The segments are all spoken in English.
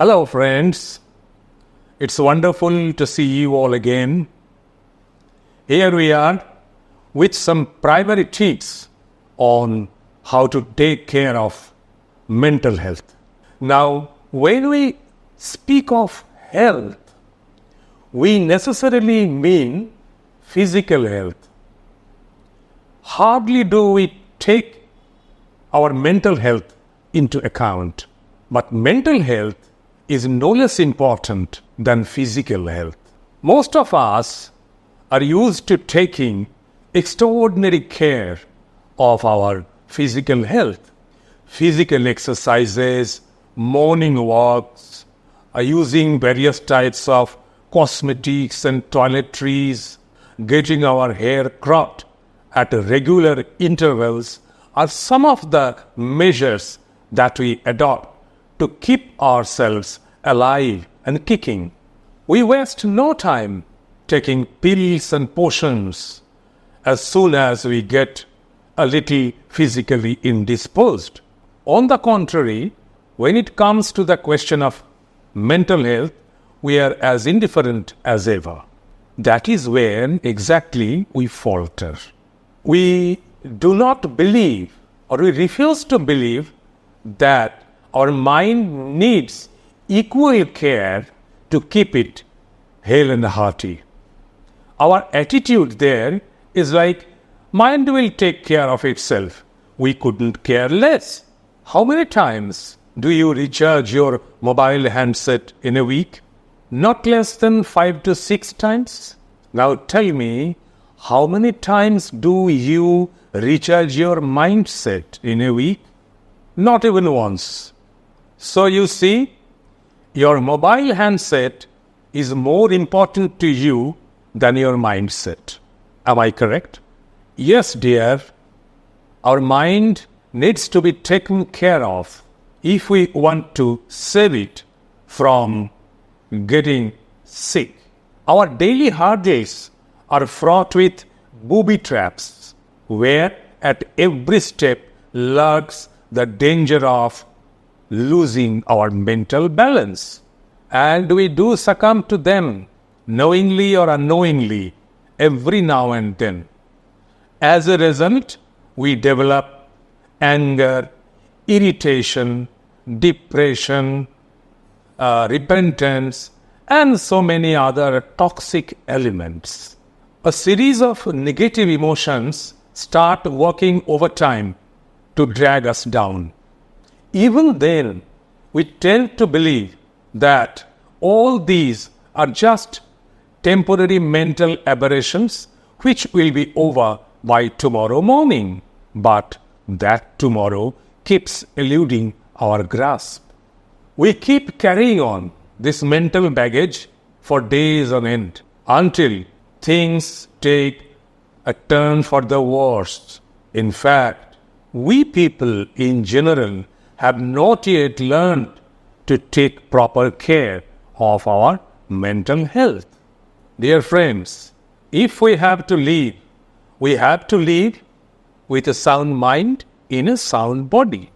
Hello friends, it's wonderful to see you all again. Here we are with some primary tips on how to take care of mental health. Now, when we speak of health, we necessarily mean physical health. Hardly do we take our mental health into account, but mental health is no less important than physical health. Most of us are used to taking extraordinary care of our physical health. Physical exercises, morning walks, using various types of cosmetics and toiletries, getting our hair cropped at regular intervals are some of the measures that we adopt to keep ourselves alive and kicking. We waste no time taking pills and potions as soon as we get a little physically indisposed. On the contrary, when it comes to the question of mental health, we are as indifferent as ever. That is when exactly we falter. We do not believe, or we refuse to believe, that our mind needs equal care to keep it hale and hearty. Our attitude there is like, mind will take care of itself. We couldn't care less. How many times do you recharge your mobile handset in a week? Not less than 5 to 6 times. Now tell me, how many times do you recharge your mindset in a week? Not even once. So you see, your mobile handset is more important to you than your mindset. Am I correct? Yes, dear. Our mind needs to be taken care of if we want to save it from getting sick. Our daily hurdles are fraught with booby traps, where at every step lurks the danger of losing our mental balance. And we do succumb to them, knowingly or unknowingly, every now and then. As a result, we develop anger, irritation, depression, repentance, and so many other toxic elements. A series of negative emotions start working overtime to drag us down. Even then, we tend to believe that all these are just temporary mental aberrations which will be over by tomorrow morning. But that tomorrow keeps eluding our grasp. We keep carrying on this mental baggage for days on end until things take a turn for the worst. In fact, we people in general have not yet learned to take proper care of our mental health. Dear friends, if we have to live, we have to live with a sound mind in a sound body.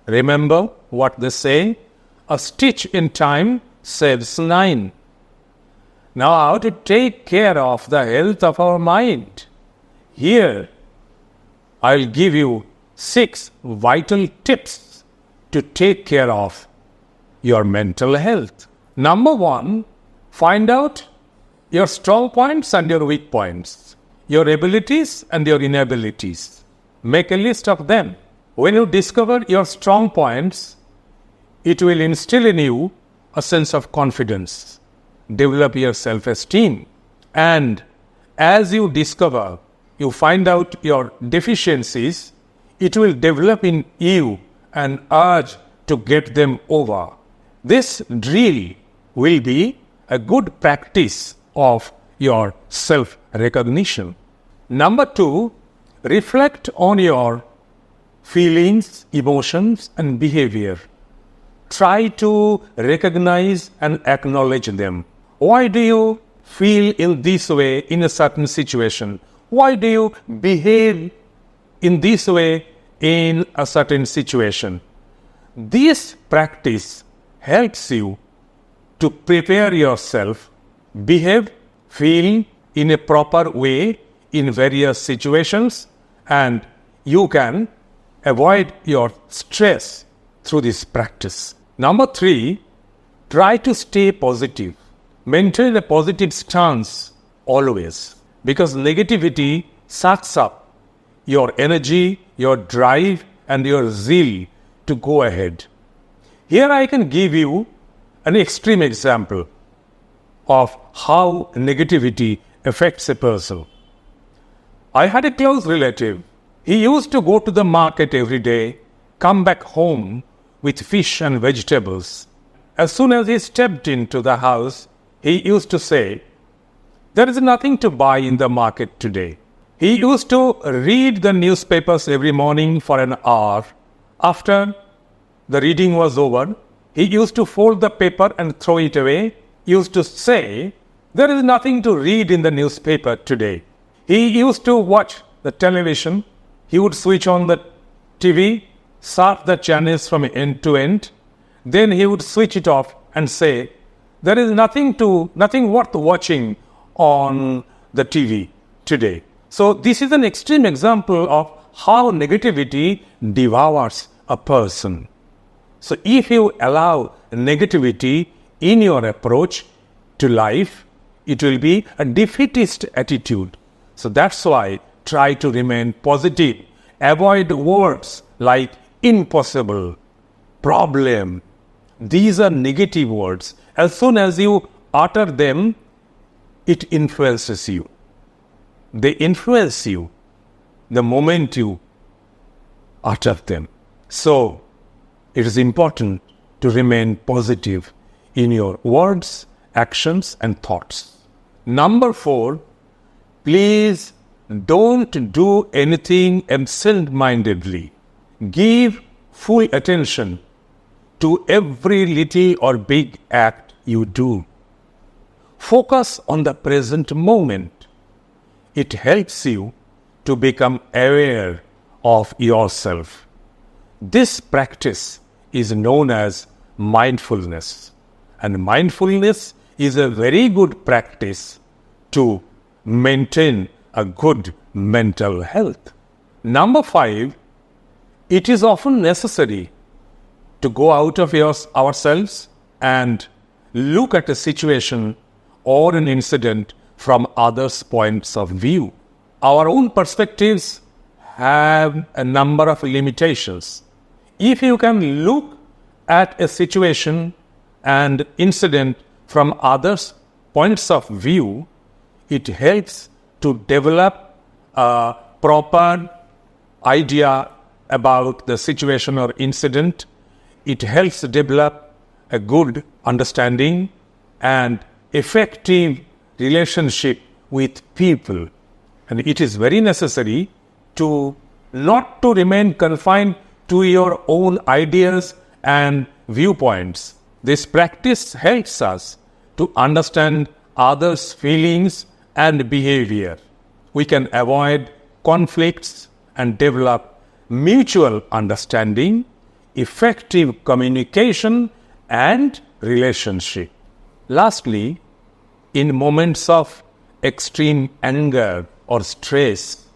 Remember what they say, a stitch in time saves 9. Now, how to take care of the health of our mind? Here, I'll give you 6 vital tips to take care of your mental health. Number 1, find out your strong points and your weak points, your abilities and your inabilities. Make a list of them. When you discover your strong points, it will instill in you a sense of confidence, develop your self-esteem, and as you discover, you find out your deficiencies, it will develop in you an urge to get them over. This drill will be a good practice of your self-recognition. Number 2, reflect on your feelings, emotions, and behavior. Try to recognize and acknowledge them. Why do you feel in this way in a certain situation? Why do you behave in this way in a certain situation? This practice helps you to prepare yourself, behave, feel in a proper way in various situations, and you can avoid your stress through this practice. Number 3, try to stay positive. Maintain a positive stance always, because negativity sucks up your energy, your drive, and your zeal to go ahead. Here I can give you an extreme example of how negativity affects a person. I had a close relative. He used to go to the market every day, come back home with fish and vegetables. As soon as he stepped into the house, he used to say, "There is nothing to buy in the market today." He used to read the newspapers every morning for an hour. After the reading was over, he used to fold the paper and throw it away. He used to say, "There is nothing to read in the newspaper today." He used to watch the television. He would switch on the TV, surf the channels from end to end. Then he would switch it off and say, "There is nothing worth watching on the TV today." So this is an extreme example of how negativity devours a person. So if you allow negativity in your approach to life, it will be a defeatist attitude. So that's why try to remain positive. Avoid words like impossible, problem. These are negative words. As soon as you utter them, it influences you. They influence you the moment you utter them. So it is important to remain positive in your words, actions, and thoughts. Number 4, please don't do anything absent-mindedly. Give full attention to every little or big act you do. Focus on the present moment. It helps you to become aware of yourself. This practice is known as mindfulness. And mindfulness is a very good practice to maintain a good mental health. Number 5, it is often necessary to go out of ourselves and look at a situation or an incident from others' points of view. Our own perspectives have a number of limitations. If you can look at a situation and incident from others' points of view, it helps to develop a proper idea about the situation or incident. It helps develop a good understanding and effective relationship with people. And it is very necessary to not to remain confined to your own ideas and viewpoints. This practice helps us to understand others' feelings and behavior. We can avoid conflicts and develop mutual understanding, effective communication, and relationship. Lastly, in moments of extreme anger or stress,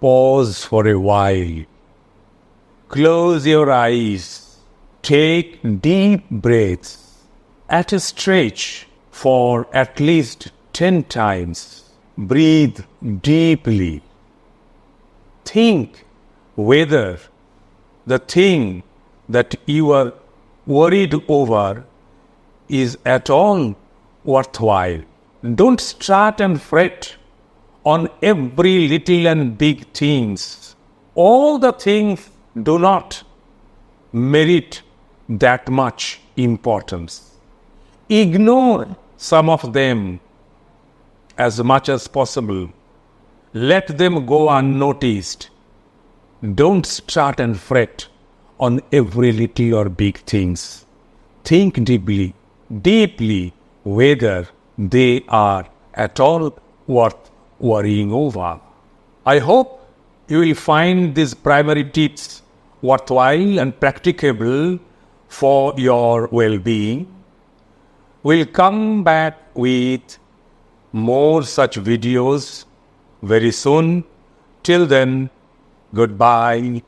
pause for a while. Close your eyes. Take deep breaths at a stretch for at least 10 times. Breathe deeply. Think whether the thing that you are worried over is at all worthwhile. Don't start and fret on every little and big things. All the things do not merit that much importance. Ignore some of them as much as possible. Let them go unnoticed. Don't start and fret on every little or big things. Think deeply whether they are at all worth worrying over. I hope you will find these primary tips worthwhile and practicable for your well-being. We'll come back with more such videos very soon. Till then, goodbye.